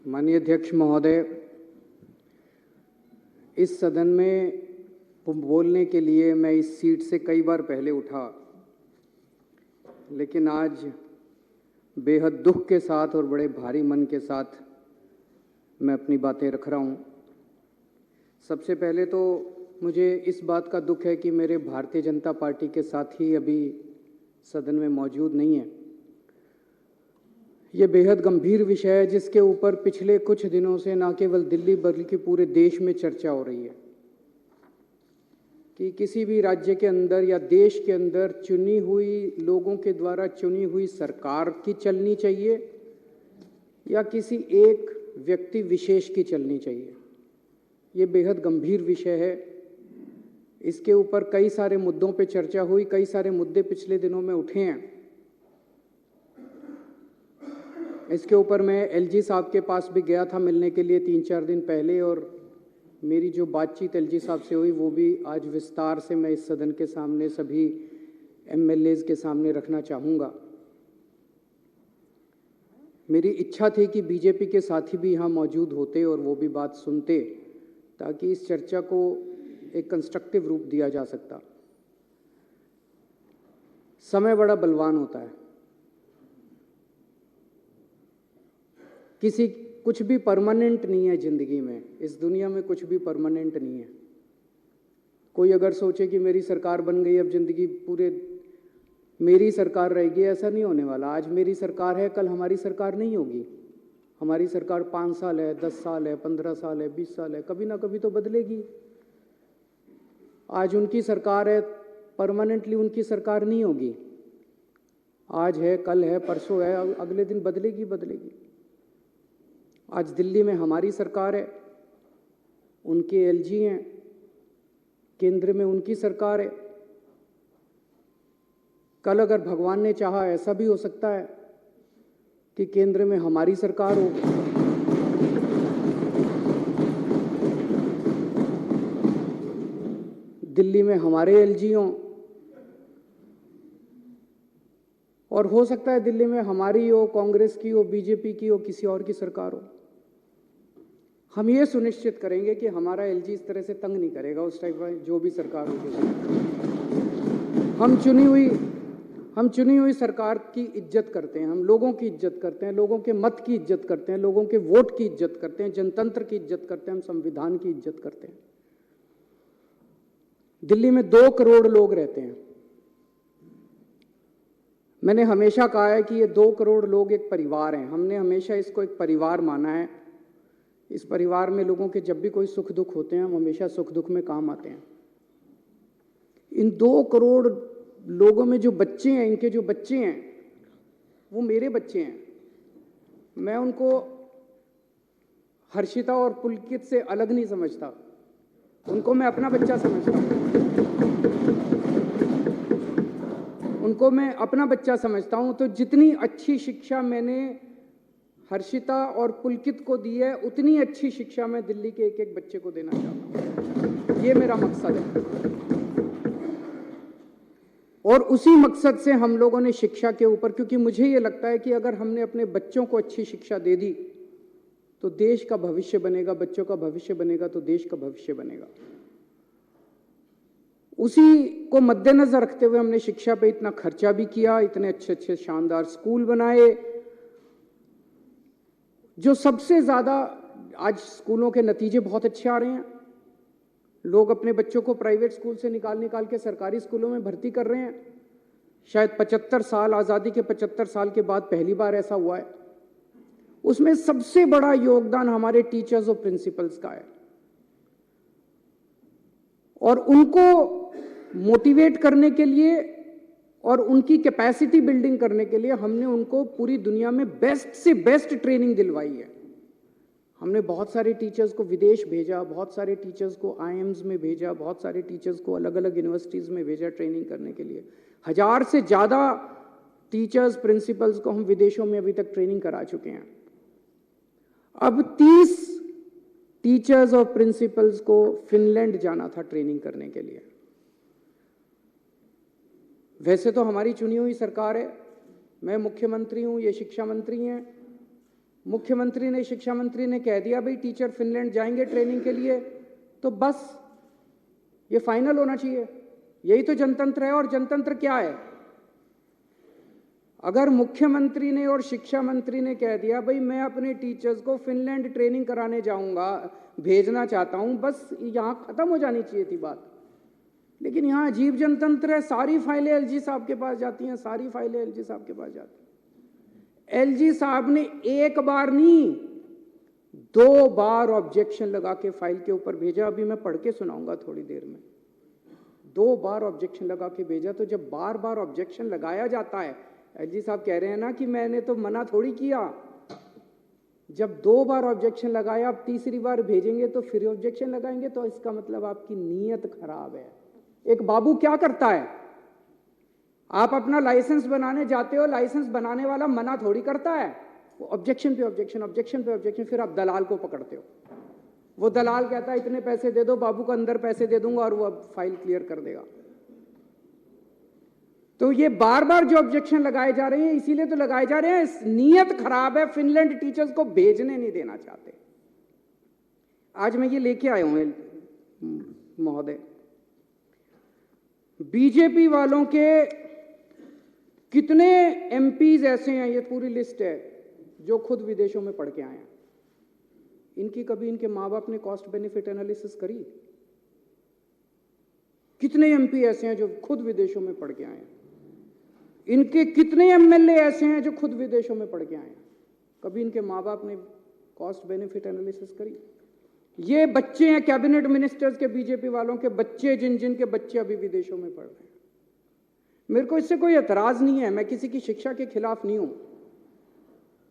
माननीय अध्यक्ष महोदय, इस सदन में बोलने के लिए मैं इस सीट से कई बार पहले उठा, लेकिन आज बेहद दुख के साथ और बड़े भारी मन के साथ मैं अपनी बातें रख रहा हूँ। सबसे पहले तो मुझे इस बात का दुख है कि मेरे भारतीय जनता पार्टी के साथी अभी सदन में मौजूद नहीं है। ये बेहद गंभीर विषय है जिसके ऊपर पिछले कुछ दिनों से न केवल दिल्ली बल्कि पूरे देश में चर्चा हो रही है कि किसी भी राज्य के अंदर या देश के अंदर चुनी हुई लोगों के द्वारा चुनी हुई सरकार की चलनी चाहिए या किसी एक व्यक्ति विशेष की चलनी चाहिए। ये बेहद गंभीर विषय है। इसके ऊपर कई सारे मुद्दों पे चर्चा हुई, कई सारे मुद्दे पिछले दिनों में उठे हैं। इसके ऊपर मैं एलजी साहब के पास भी गया था मिलने के लिए 3-4 दिन पहले, और मेरी जो बातचीत एलजी साहब से हुई वो भी आज विस्तार से मैं इस सदन के सामने सभी एमएलएज के सामने रखना चाहूँगा। मेरी इच्छा थी कि बीजेपी के साथी भी यहाँ मौजूद होते और वो भी बात सुनते, ताकि इस चर्चा को एक कंस्ट्रक्टिव रूप दिया जा सकता। समय बड़ा बलवान होता है। कुछ भी परमानेंट नहीं है ज़िंदगी में। इस दुनिया में कुछ भी परमानेंट नहीं है। कोई अगर सोचे कि मेरी सरकार बन गई, अब ज़िंदगी पूरे मेरी सरकार रहेगी, ऐसा नहीं होने वाला। आज मेरी सरकार है, कल हमारी सरकार नहीं होगी। हमारी सरकार 5 साल है, 10 साल है, 15 साल है, 20 साल है, कभी ना कभी तो बदलेगी। आज उनकी सरकार है, परमानेंटली उनकी सरकार नहीं होगी। आज है, कल है, परसों है, अगले दिन बदलेगी। आज दिल्ली में हमारी सरकार है, उनके एलजी हैं, केंद्र में उनकी सरकार है। कल अगर भगवान ने चाहा ऐसा भी हो सकता है कि केंद्र में हमारी सरकार हो, दिल्ली में हमारे एलजी हों, और हो सकता है दिल्ली में हमारी हो, कांग्रेस की हो, बीजेपी की हो, किसी और की सरकार हो। हम ये सुनिश्चित करेंगे कि हमारा एलजी इस तरह से तंग नहीं करेगा उस टाइप का जो भी सरकार होगी। हम चुनी हुई सरकार की इज्जत करते हैं, हम लोगों की इज्जत करते हैं, लोगों के मत की इज्जत करते हैं, लोगों के वोट की इज्जत करते हैं, जनतंत्र की इज्जत करते हैं, हम संविधान की इज्जत करते हैं। दिल्ली में 2 करोड़ लोग रहते हैं। मैंने हमेशा कहा है कि ये 2 करोड़ लोग एक परिवार हैं। हमने हमेशा इसको एक परिवार माना है। इस परिवार में लोगों के जब भी कोई सुख दुख होते हैं, हम हमेशा सुख दुख में काम आते हैं। इन 2 करोड़ लोगों में जो बच्चे हैं, इनके जो बच्चे हैं, वो मेरे बच्चे हैं। मैं उनको हर्षिता और पुलकित से अलग नहीं समझता, उनको मैं अपना बच्चा समझता हूँ। उनको मैं अपना बच्चा समझता हूँ। तो जितनी अच्छी शिक्षा मैंने हर्षिता और पुलकित को दी है, उतनी अच्छी शिक्षा मैं दिल्ली के एक एक बच्चे को देना चाहता हूँ। ये मेरा मकसद है, और उसी मकसद से हम लोगों ने शिक्षा के ऊपर, क्योंकि मुझे ये लगता है कि अगर हमने अपने बच्चों को अच्छी शिक्षा दे दी तो देश का भविष्य बनेगा, बच्चों का भविष्य बनेगा तो देश का भविष्य बनेगा। उसी को मद्देनजर रखते हुए हमने शिक्षा पे इतना खर्चा भी किया, इतने अच्छे अच्छे शानदार स्कूल बनाए। जो सबसे ज्यादा आज स्कूलों के नतीजे बहुत अच्छे आ रहे हैं। लोग अपने बच्चों को प्राइवेट स्कूल से निकाल के सरकारी स्कूलों में भर्ती कर रहे हैं। शायद 75 साल, आज़ादी के 75 साल के बाद पहली बार ऐसा हुआ है। उसमें सबसे बड़ा योगदान हमारे टीचर्स और प्रिंसिपल्स का है, और उनको मोटिवेट करने के लिए और उनकी कैपेसिटी बिल्डिंग करने के लिए हमने उनको पूरी दुनिया में बेस्ट से बेस्ट ट्रेनिंग दिलवाई है। हमने बहुत सारे टीचर्स को विदेश भेजा, बहुत सारे टीचर्स को आईएम्स में भेजा, बहुत सारे टीचर्स को अलग अलग यूनिवर्सिटीज़ में भेजा ट्रेनिंग करने के लिए। 1000 से ज़्यादा टीचर्स, प्रिंसिपल्स को हम विदेशों में अभी तक ट्रेनिंग करा चुके हैं। अब 30 टीचर्स और प्रिंसिपल्स को फिनलैंड जाना था ट्रेनिंग करने के लिए। वैसे तो हमारी चुनी हुई सरकार है, मैं मुख्यमंत्री हूँ, ये शिक्षा मंत्री हैं, मुख्यमंत्री ने, शिक्षा मंत्री ने कह दिया भाई टीचर फिनलैंड जाएंगे ट्रेनिंग के लिए, तो बस ये फाइनल होना चाहिए। यही तो जनतंत्र है। और जनतंत्र क्या है? अगर मुख्यमंत्री ने और शिक्षा मंत्री ने कह दिया भाई मैं अपने टीचर्स को फिनलैंड ट्रेनिंग कराने जाऊंगा, भेजना चाहता हूं, बस यहां खत्म हो जानी चाहिए थी बात। लेकिन यहां अजीब जनतंत्र है। सारी फाइलें एलजी साहब के पास जाती हैं, सारी फाइलें एलजी साहब के पास जाती हैं। एलजी साहब ने एक बार नहीं 2 बार ऑब्जेक्शन लगा के फाइल के ऊपर भेजा। अभी मैं पढ़ के सुनाऊंगा थोड़ी देर में। 2 बार ऑब्जेक्शन लगा के भेजा। तो जब बार बार ऑब्जेक्शन लगाया जाता है, एलजी साहब कह रहे हैं ना कि मैंने तो मना थोड़ी किया। जब 2 बार ऑब्जेक्शन लगाया, अब तीसरी बार भेजेंगे तो फिर ऑब्जेक्शन लगाएंगे, तो इसका मतलब आपकी नीयत खराब है। एक बाबू क्या करता है? आप अपना लाइसेंस बनाने जाते हो, लाइसेंस बनाने वाला मना थोड़ी करता है। वो ऑब्जेक्शन पे ऑब्जेक्शन, ऑब्जेक्शन पे ऑब्जेक्शन, फिर आप दलाल को पकड़ते हो। वो दलाल कहता है इतने पैसे दे दो, बाबू को अंदर पैसे दे दूंगा और वो अब फाइल क्लियर कर देगा। तो ये बार बार जो ऑब्जेक्शन लगाए जा रहे हैं, इसीलिए तो लगाए जा रहे हैं। नीयत खराब है, फिनलैंड टीचर्स को भेजने नहीं देना चाहते। आज मैं ये लेके आया हूं महोदय, बीजेपी वालों के कितने एमपीज ऐसे हैं, ये पूरी लिस्ट है, जो खुद विदेशों में पढ़ के आए हैं। इनकी कभी इनके माँ बाप ने कॉस्ट बेनिफिट एनालिसिस करी? कितने एमपी ऐसे हैं जो खुद विदेशों में पढ़ के आए हैं? इनके कितने एमएलए ऐसे हैं जो खुद विदेशों में पढ़ के आए हैं? कभी इनके माँ बाप ने कॉस्ट बेनिफिट एनालिसिस करी? ये बच्चे हैं कैबिनेट मिनिस्टर्स के, बीजेपी वालों के बच्चे, जिन के बच्चे अभी विदेशों में पढ़ रहे हैं। मेरे को इससे कोई एतराज नहीं है, मैं किसी की शिक्षा के खिलाफ नहीं हूं।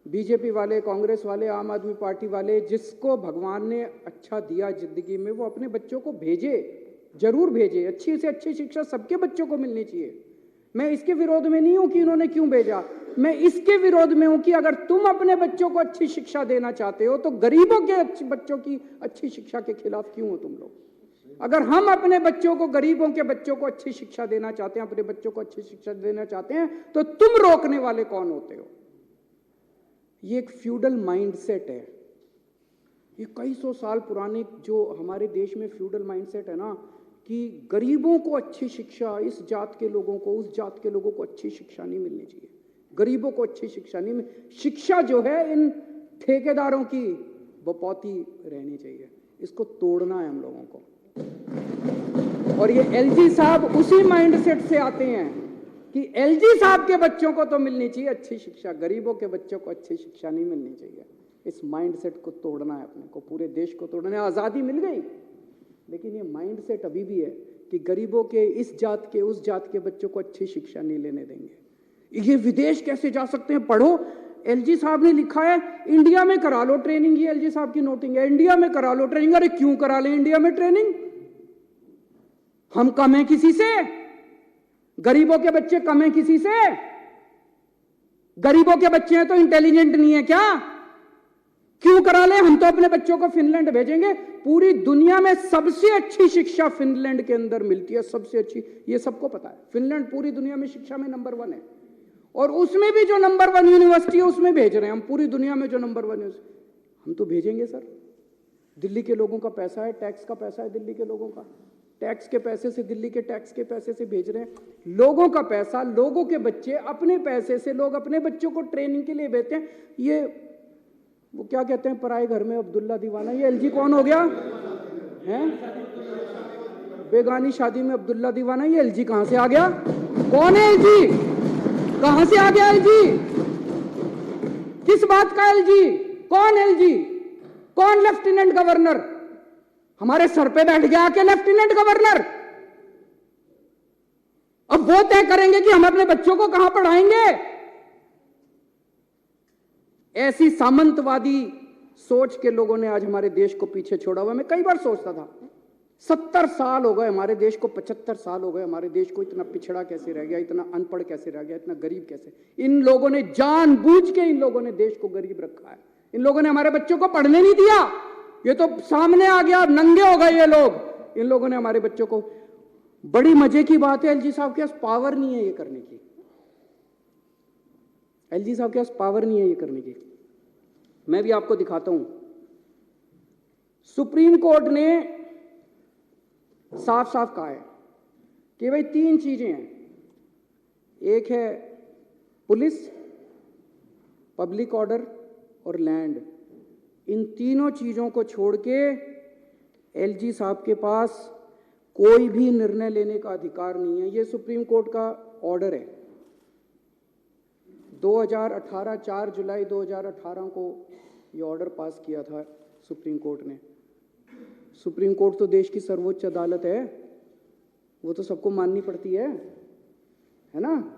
बीजेपी वाले, कांग्रेस वाले, आम आदमी पार्टी वाले, जिसको भगवान ने अच्छा दिया जिंदगी में, वो अपने बच्चों को भेजे, जरूर भेजे। अच्छी से अच्छी शिक्षा सबके बच्चों को मिलनी चाहिए। मैं इसके विरोध में नहीं हूं कि इन्होंने क्यों भेजा। मैं इसके विरोध में हूं कि अगर तुम अपने बच्चों को अच्छी शिक्षा देना चाहते हो, तो गरीबों के बच्चों की अच्छी शिक्षा के खिलाफ क्यों हो तुम लोग? अगर हम अपने बच्चों को, गरीबों के बच्चों को अच्छी शिक्षा देना चाहते हैं, अपने बच्चों को अच्छी शिक्षा देना चाहते हैं, तो तुम रोकने वाले कौन होते हो? ये एक फ्यूडल माइंडसेट है। ये कई सौ साल पुराने जो हमारे देश में फ्यूडल माइंडसेट है ना, कि गरीबों को अच्छी शिक्षा, इस जात के लोगों को, उस जात के लोगों को अच्छी शिक्षा नहीं मिलनी चाहिए। गरीबों को अच्छी शिक्षा नहीं मिल, शिक्षा जो है इन ठेकेदारों की बपौती रहनी चाहिए। इसको तोड़ना है हम लोगों को। और ये एलजी साहब उसी माइंडसेट से आते हैं कि एलजी साहब के बच्चों को तो मिलनी चाहिए अच्छी शिक्षा, गरीबों के बच्चों को अच्छी शिक्षा नहीं मिलनी चाहिए। इस माइंडसेट को तोड़ना है अपने को, पूरे देश को तोड़ना है। आज़ादी मिल गई, लेकिन ये माइंडसेट अभी भी है कि गरीबों के, इस जात के, उस जात के बच्चों को अच्छी शिक्षा नहीं लेने देंगे। ये विदेश कैसे जा सकते हैं? पढ़ो, एलजी साहब ने लिखा है इंडिया में करा लो ट्रेनिंग। ये एलजी साहब की नोटिंग है, इंडिया में करा लो ट्रेनिंग। अरे क्यों करा लें इंडिया में ट्रेनिंग? हम कम हैं किसी से? गरीबों के बच्चे कम हैं किसी से? गरीबों के बच्चे हैं तो इंटेलिजेंट नहीं है क्या? क्यों करा ले? हम तो अपने बच्चों को फिनलैंड भेजेंगे। पूरी दुनिया में सबसे अच्छी शिक्षा फिनलैंड के अंदर मिलती है, सबसे अच्छी, ये सबको पता है। फिनलैंड पूरी दुनिया में शिक्षा में नंबर 1 है, और उसमें भी जो नंबर 1 यूनिवर्सिटी है उसमें भेज रहे हैं हम। पूरी दुनिया में जो नंबर 1 हम तो भेजेंगे सर। दिल्ली के लोगों का पैसा है, टैक्स का पैसा है दिल्ली के लोगों का, टैक्स के पैसे से, दिल्ली के टैक्स के पैसे से भेज रहे हैं। लोगों का पैसा, लोगों के बच्चे, अपने पैसे से लोग अपने बच्चों को ट्रेनिंग के लिए भेजते हैं। ये वो क्या कहते हैं, पराए घर में अब्दुल्ला दीवाना। ये एलजी कौन हो गया है? बेगानी शादी में अब्दुल्ला दीवाना। ये एलजी कहां से आ गया? कौन है एलजी? कहां से आ गया एलजी? किस बात का एलजी? कौन एलजी? कौन लेफ्टिनेंट गवर्नर? हमारे सर पे बैठ गया आके लेफ्टिनेंट गवर्नर। अब वो तय करेंगे कि हम अपने बच्चों को कहां पढ़ाएंगे। ऐसी सामंतवादी सोच के लोगों ने आज हमारे देश को पीछे छोड़ा हुआ। मैं कई बार सोचता था 70 साल हो गए हमारे देश को, 75 साल हो गए हमारे देश को, इतना पिछड़ा कैसे रह गया, इतना अनपढ़ कैसे रह गया, इतना गरीब कैसे? इन लोगों ने जानबूझ के, इन लोगों ने देश को गरीब रखा है। इन लोगों ने हमारे बच्चों को पढ़ने नहीं दिया। ये तो सामने आ गया, नंगे हो गए ये लोग। इन लोगों ने हमारे बच्चों को, बड़ी मजे की बात है, एलजी साहब के पास पावर नहीं है ये करने की। एलजी साहब के पास पावर नहीं है ये करने की। मैं भी आपको दिखाता हूं। सुप्रीम कोर्ट ने साफ साफ कहा है कि भाई 3 चीजें हैं, एक है पुलिस, पब्लिक ऑर्डर और लैंड। इन तीनों चीजों को छोड़ के एलजी साहब के पास कोई भी निर्णय लेने का अधिकार नहीं है। ये सुप्रीम कोर्ट का ऑर्डर है। 2018 4 जुलाई 2018 को ये ऑर्डर पास किया था सुप्रीम कोर्ट ने। सुप्रीम कोर्ट तो देश की सर्वोच्च अदालत है, वो तो सबको माननी पड़ती है ना।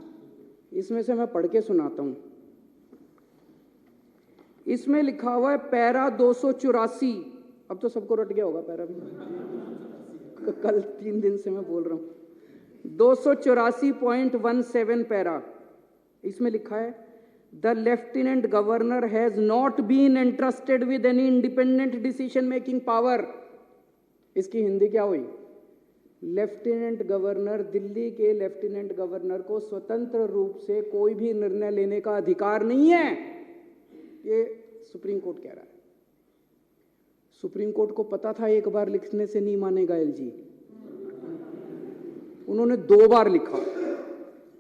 इसमें से मैं पढ़ के सुनाता हूं। इसमें लिखा हुआ है पैरा 284। अब तो सबको रट गया होगा पैरा भी, कल 3 दिन से मैं बोल रहा हूं। 284.17 पैरा, इसमें लिखा है the lieutenant governor has not been entrusted with any independent decision making power. इसकी हिंदी क्या हुई? लेफ्टिनेंट गवर्नर, दिल्ली के लेफ्टिनेंट गवर्नर को स्वतंत्र रूप से कोई भी निर्णय लेने का अधिकार नहीं है, ये सुप्रीम कोर्ट कह रहा है। सुप्रीम कोर्ट को पता था एक बार लिखने से नहीं मानेगा एलजी, उन्होंने 2 बार लिखा।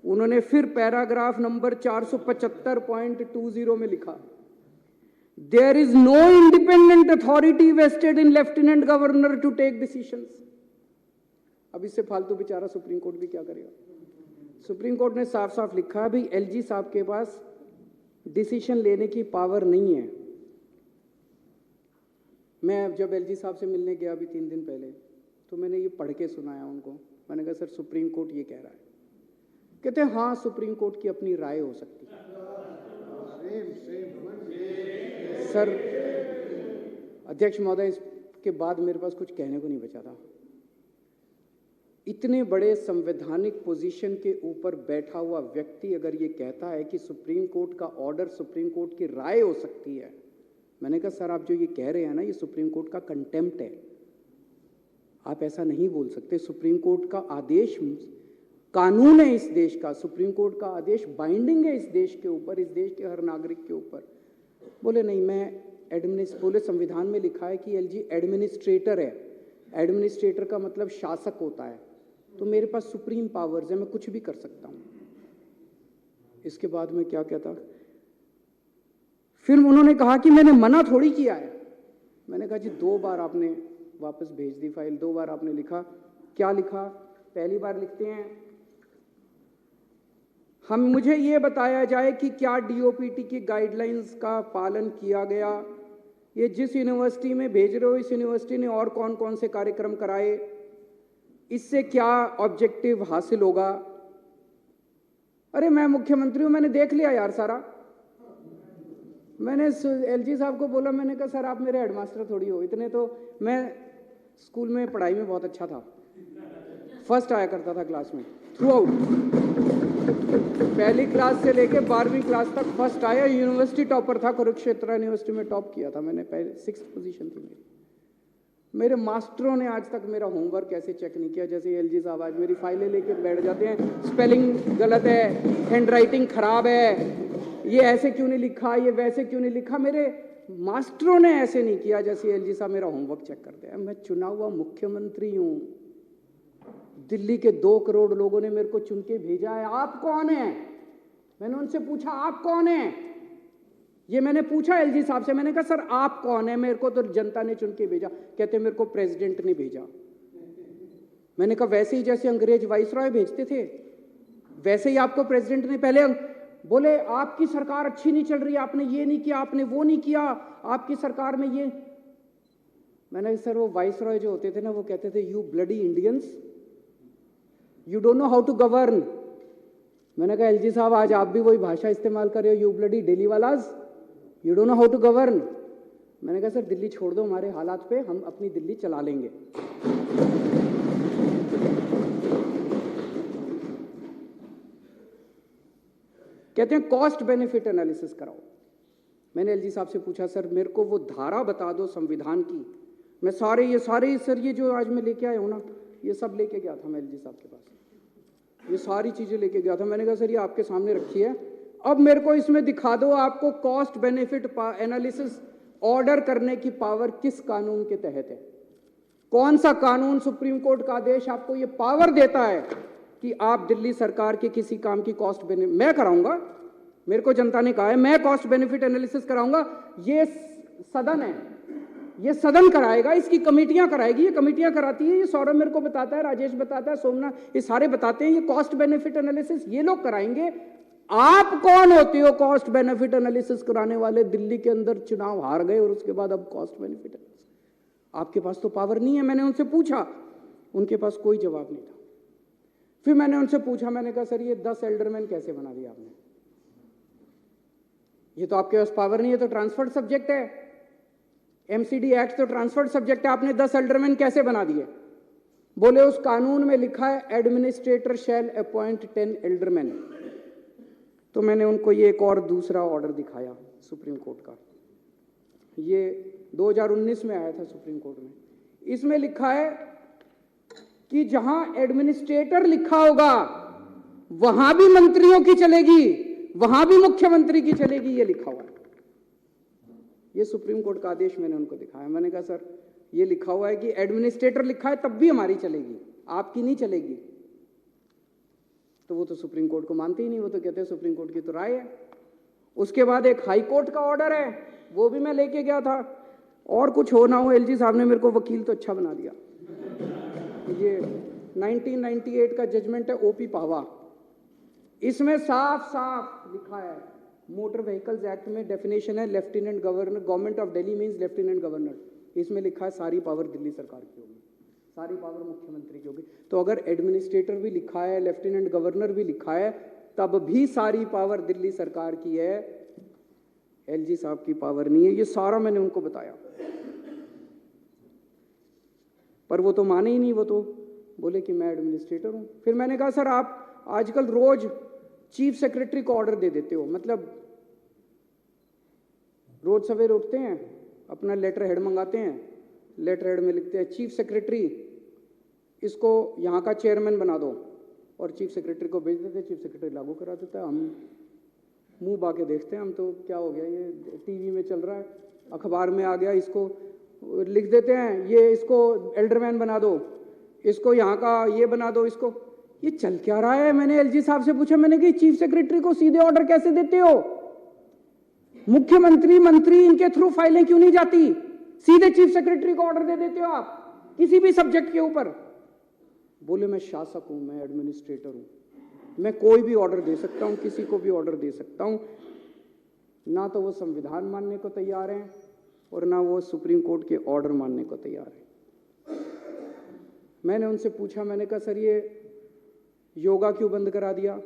उन्होंने फिर पैराग्राफ नंबर 475.20 में लिखा there is no independent authority vested in lieutenant governor to take decisions. अब इससे फालतू बेचारा सुप्रीम कोर्ट भी क्या करेगा। सुप्रीम कोर्ट ने साफ साफ लिखा भी एलजी साहब के पास डिसीजन लेने की पावर नहीं है। मैं जब एलजी साहब से मिलने गया अभी 3 दिन पहले, तो मैंने ये पढ़ के सुनाया उनको। मैंने कहा सर सुप्रीम कोर्ट ये कह रहा है। कहते हैं हाँ सुप्रीम कोर्ट की अपनी राय हो सकती है। सर अध्यक्ष महोदय, इसके बाद मेरे पास कुछ कहने को नहीं बचा था। इतने बड़े संवैधानिक पोजीशन के ऊपर बैठा हुआ व्यक्ति अगर ये कहता है कि सुप्रीम कोर्ट का ऑर्डर सुप्रीम कोर्ट की राय हो सकती है, मैंने कहा सर आप जो ये कह रहे हैं ना, ये सुप्रीम कोर्ट का कंटेम्प्ट है। आप ऐसा नहीं बोल सकते। सुप्रीम कोर्ट का आदेश कानून है इस देश का, सुप्रीम कोर्ट का आदेश बाइंडिंग है इस देश के ऊपर, इस देश के हर नागरिक के ऊपर। बोले नहीं, मैं बोले संविधान में लिखा है कि एलजी एडमिनिस्ट्रेटर है। एडमिनिस्ट्रेटर का मतलब शासक होता है, तो मेरे पास सुप्रीम पावर्स है, मैं कुछ भी कर सकता हूं। इसके बाद में क्या कहता, फिर उन्होंने कहा कि मैंने मना थोड़ी किया है। मैंने कहा जी 2 बार आपने वापस भेज दी फाइल, 2 बार आपने लिखा। क्या लिखा? पहली बार लिखते हैं मुझे ये बताया जाए कि क्या डीओपीटी की गाइडलाइंस का पालन किया गया। ये जिस यूनिवर्सिटी में भेज रहे हो, इस यूनिवर्सिटी ने और कौन कौन से कार्यक्रम कराए, इससे क्या ऑब्जेक्टिव हासिल होगा। अरे मैं मुख्यमंत्री हूं, मैंने देख लिया यार सारा। मैंने एलजी साहब को बोला, मैंने कहा सर आप मेरे हेडमास्टर थोड़ी हो, इतने तो मैं स्कूल में पढ़ाई में बहुत अच्छा था, फर्स्ट आया करता था क्लास में थ्रू आउट। पहली क्लास से लेके 12वीं क्लास तक फर्स्ट आया। यूनिवर्सिटी टॉपर था, कुरुक्षेत्र यूनिवर्सिटी में टॉप किया था मैंने, पहले 6th पोजीशन थी मेरी। मेरे मास्टरों ने आज तक मेरा होमवर्क ऐसे चेक नहीं किया जैसे एलजी साहब आज मेरी फाइलें लेके बैठ जाते हैं। स्पेलिंग गलत है, हैंडराइटिंग खराब है, ये ऐसे क्यों नहीं लिखा, ये वैसे क्यों नहीं लिखा। मेरे मास्टरों ने ऐसे नहीं किया जैसे एलजी साहब मेरा होमवर्क चेक करते हैं। मैं चुना हुआ मुख्यमंत्री हूं, दिल्ली के 2 करोड़ लोगों ने मेरे को चुन के भेजा है। आप कौन है? मैंने उनसे पूछा आप कौन है, ये मैंने पूछा एलजी साहब से। मैंने कहा सर आप कौन है? मेरे को तो जनता ने चुन के भेजा। कहते मेरे को प्रेसिडेंट ने भेजा। मैंने कहा वैसे ही जैसे अंग्रेज वाइसरॉय भेजते थे वैसे ही आपको प्रेसिडेंट ने पहले। बोले आपकी सरकार अच्छी नहीं चल रही, आपने ये नहीं किया, आपने वो नहीं किया, आपकी सरकार में ये। मैंने सर वो वाइसरॉय जो होते थे ना, वो कहते थे you bloody Indians, you don't know how to govern. मैंने कहा एलजी साहब आज आप भी वही भाषा इस्तेमाल कर रहे हो, यू ब्लडी डेली वालाज, you don't know how to govern. मैंने कहा सर दिल्ली छोड़ दो हमारे हालात पे, हम अपनी दिल्ली चला लेंगे। कहते हैं कॉस्ट बेनिफिट एनालिसिस कराओ। मैंने एलजी साहब से पूछा सर मेरे को वो धारा बता दो संविधान की। मैं सारे सर ये जो आज मैं लेके आया हूं ना, ये सब लेके गया था मैं एलजी साहब के पास, ये सारी चीजें लेके गया था। मैंने कहा सर ये आपके सामने रखी है, अब मेरे को इसमें दिखा दो आपको कॉस्ट बेनिफिट एनालिसिस ऑर्डर करने की पावर किस कानून के तहत है। कौन सा कानून, सुप्रीम कोर्ट का आदेश आपको ये पावर देता है कि आप दिल्ली सरकार के किसी काम की कॉस्ट बेनिफिट, मैं कराऊंगा, मेरे को जनता ने कहा है मैं कॉस्ट बेनिफिट एनालिसिस कराऊंगा। ये सदन है, ये सदन कराएगा, इसकी कमेटियां कराएगी, ये कमेटियां कराती है, ये सौरभ मेरे को बताता है, राजेश बताता है, सोमनाथ, ये सारे बताते हैं, ये कॉस्ट बेनिफिट एनालिसिस ये लोग कराएंगे। आप कौन होते हो कॉस्ट बेनिफिट एनालिसिस कराने वाले? दिल्ली के अंदर चुनाव हार गए और उसके बाद अब कॉस्ट बेनिफिट एनालिसिस, आपके पास तो पावर नहीं है। मैंने उनसे पूछा, उनके पास कोई जवाब नहीं था। फिर मैंने उनसे पूछा, मैंने कहा सर ये 10 एल्डरमैन कैसे बना दिया आपने? ये तो आपके पास पावर नहीं है, तो ट्रांसफर्ड सब्जेक्ट है, एमसीडी एक्ट तो ट्रांसफर्ड सब्जेक्ट है, आपने 10 एल्डरमैन कैसे बना दिए? बोले उस कानून में लिखा है एडमिनिस्ट्रेटर शैल अपॉइंट 10 एल्डरमैन। तो मैंने उनको ये एक और दूसरा ऑर्डर दिखाया सुप्रीम कोर्ट का, ये 2019 में आया था सुप्रीम कोर्ट में। इसमें लिखा है कि जहां एडमिनिस्ट्रेटर लिखा होगा वहां भी मंत्रियों की चलेगी, वहां भी मुख्यमंत्री की चलेगी, ये लिखा हुआ है। ये सुप्रीम कोर्ट का आदेश मैंने उनको दिखाया। मैंने कहा सर ये लिखा हुआ है कि एडमिनिस्ट्रेटर लिखा है तब भी हमारी चलेगी, आपकी नहीं चलेगी। तो वो तो सुप्रीम कोर्ट को मानते ही नहीं, वो तो कहते हैं सुप्रीम कोर्ट की तो राय है। उसके बाद एक हाई कोर्ट का ऑर्डर है, वो भी मैं लेके गया था। और कुछ हो ना हो, एलजी साहब ने मेरे को वकील तो अच्छा बना दिया। ये 1998 का जजमेंट है ओपी पावा, इसमें साफ साफ लिखा है, मोटर व्हीकल्स एक्ट में डेफिनेशन है lieutenant governor, government of Delhi means lieutenant governor. इसमें लिखा है सारी पावर दिल्ली सरकार की होगी, सारी पावर मुख्यमंत्री की होगी। तो अगर एडमिनिस्ट्रेटर भी लिखा है, लेफ्टिनेंट गवर्नर भी लिखा है, तब भी सारी पावर दिल्ली सरकार की है, एलजी साहब की पावर नहीं है। ये सारा मैंने उनको बताया, पर वो तो माने ही नहीं, वो तो बोले कि मैं एडमिनिस्ट्रेटर हूं। फिर मैंने कहा सर आप आजकल रोज चीफ सेक्रेटरी को ऑर्डर दे देते हो, मतलब रोज सवेरे उठते हैं, अपना लेटर हेड मंगाते हैं, लेटर हेड में लिखते हैं चीफ सेक्रेटरी इसको यहाँ का चेयरमैन बना दो, और चीफ सेक्रेटरी को भेज देते, चीफ सेक्रेटरी लागू करा देता है। हम मुंह बाके देखते हैं, हम तो क्या हो गया, ये टीवी में चल रहा है, अखबार में आ गया, इसको लिख देते हैं, ये इसको एल्डरमैन बना दो, इसको यहाँ का ये बना दो, इसको। ये चल क्या रहा है? मैंने एलजी साहब से पूछा, मैंने कि चीफ सेक्रेटरी को सीधे ऑर्डर कैसे देते हो? मुख्यमंत्री मंत्री इनके थ्रू फाइलें क्यों नहीं जाती? सीधे चीफ सेक्रेटरी को ऑर्डर दे देते हो आप किसी भी सब्जेक्ट के ऊपर। बोले मैं शासक हूं, मैं एडमिनिस्ट्रेटर हूं, मैं कोई भी ऑर्डर दे सकता हूं, किसी को भी ऑर्डर दे सकता हूं। ना तो वो संविधान मानने को तैयार हैं और ना वो सुप्रीम कोर्ट के ऑर्डर मानने को तैयार है। मैंने उनसे पूछा, मैंने कहा सर ये योगा क्यों बंद करा दिया?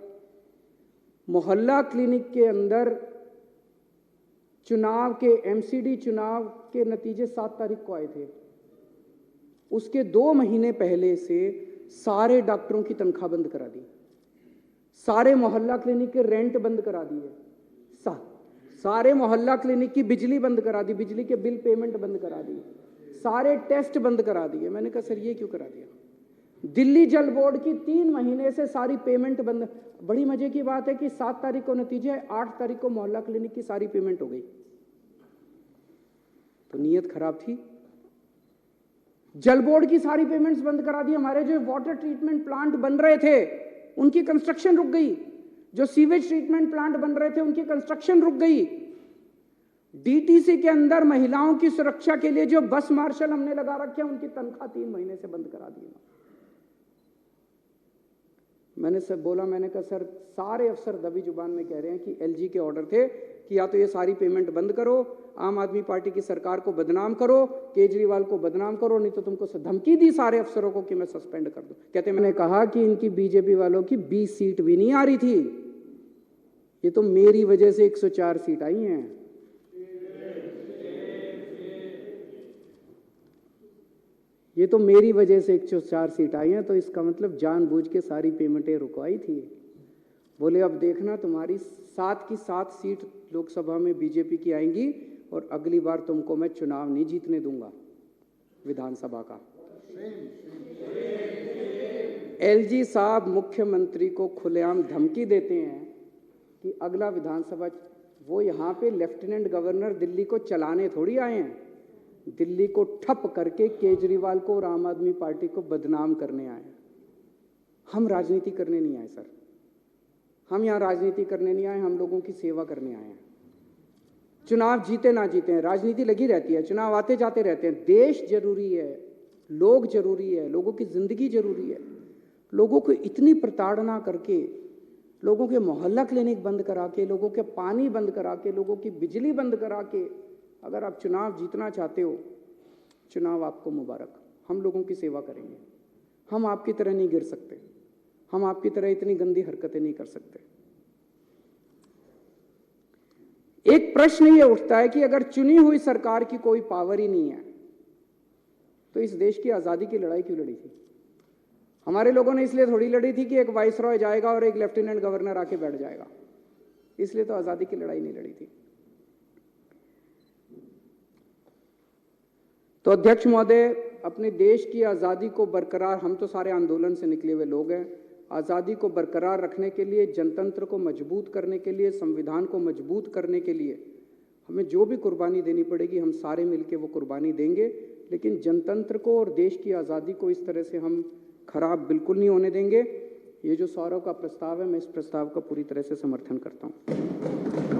मोहल्ला क्लिनिक के अंदर चुनाव के, एमसीडी चुनाव के नतीजे 7 तारीख को आए थे, उसके 2 महीने पहले से सारे डॉक्टरों की तनख्वाह बंद करा दी, सारे मोहल्ला क्लिनिक के रेंट बंद करा दिए, सारे मोहल्ला क्लिनिक की बिजली बंद करा दी, बिजली के बिल पेमेंट बंद करा दी, सारे टेस्ट बंद करा दिए। मैंने कहा सर ये क्यों करा दिया? दिल्ली जल बोर्ड की 3 महीने से सारी पेमेंट बंद। बड़ी मजे की बात है कि 7 तारीख को नतीजे है, 8 तारीख को मोहल्ला क्लिनिक की सारी पेमेंट हो गई। तो नीयत खराब थी। जल बोर्ड की सारी पेमेंट्स बंद करा दी। हमारे जो वाटर ट्रीटमेंट प्लांट बन रहे थे उनकी कंस्ट्रक्शन रुक गई, जो सीवेज ट्रीटमेंट प्लांट बन रहे थे उनकी कंस्ट्रक्शन रुक गई। डीटीसी के अंदर महिलाओं की सुरक्षा के लिए जो बस मार्शल हमने लगा रखे हैं उनकी तनख्वाह 3 महीने से बंद करा दी। मैंने सब बोला, मैंने कहा सर सारे अफसर दबी जुबान में कह रहे हैं कि एलजी के ऑर्डर थे कि या तो ये सारी पेमेंट बंद करो, आम आदमी पार्टी की सरकार को बदनाम करो, केजरीवाल को बदनाम करो, नहीं तो तुमको धमकी दी सारे अफसरों को कि मैं सस्पेंड कर दूं। कहते मैंने कहा कि इनकी बीजेपी वालों की 20 सीट भी नहीं आ रही थी, ये तो मेरी वजह से 104 सीट आई हैं। ये तो मेरी वजह से 104 सीट आई हैं, तो इसका मतलब जानबूझ के सारी पेमेंटें रुकवाई थी। बोले अब देखना तुम्हारी 7 की 7 सीट लोकसभा में बीजेपी की आएंगी और अगली बार तुमको मैं चुनाव नहीं जीतने दूंगा विधानसभा का। एलजी साहब मुख्यमंत्री को खुलेआम धमकी देते हैं कि अगला विधानसभा, वो यहाँ पे लेफ्टिनेंट गवर्नर दिल्ली को चलाने थोड़ी आए हैं, दिल्ली को ठप करके केजरीवाल को और आम आदमी पार्टी को बदनाम करने आए हैं। हम राजनीति करने नहीं आए सर, हम यहाँ राजनीति करने नहीं आए, हम लोगों की सेवा करने आए हैं। चुनाव जीते ना जीते हैं, राजनीति लगी रहती है, चुनाव आते जाते रहते हैं। देश जरूरी है, लोग जरूरी है, लोगों की जिंदगी जरूरी है। लोगों को इतनी प्रताड़ना करके, लोगों के मोहल्ला क्लिनिक बंद करा के, लोगों के पानी बंद करा के, लोगों की बिजली बंद करा के अगर आप चुनाव जीतना चाहते हो, चुनाव आपको मुबारक। हम लोगों की सेवा करेंगे, हम आपकी तरह नहीं गिर सकते, हम आपकी तरह इतनी गंदी हरकतें नहीं कर सकते। एक प्रश्न ये उठता है कि अगर चुनी हुई सरकार की कोई पावर ही नहीं है तो इस देश की आजादी की लड़ाई क्यों लड़ी थी? हमारे लोगों ने इसलिए थोड़ी लड़ी थी कि एक वाइसरॉय जाएगा और एक लेफ्टिनेंट गवर्नर आके बैठ जाएगा, इसलिए तो आजादी की लड़ाई नहीं लड़ी थी। तो अध्यक्ष महोदय, अपने देश की आजादी को बरकरार, हम तो सारे आंदोलन से निकले हुए लोग हैं, आजादी को बरकरार रखने के लिए, जनतंत्र को मजबूत करने के लिए, संविधान को मजबूत करने के लिए हमें जो भी कुर्बानी देनी पड़ेगी, हम सारे मिलकर वो कुर्बानी देंगे। लेकिन जनतंत्र को और देश की आज़ादी को इस तरह से हम खराब बिल्कुल नहीं होने देंगे। ये जो सौरव का प्रस्ताव है, मैं इस प्रस्ताव का पूरी तरह से समर्थन करता हूँ।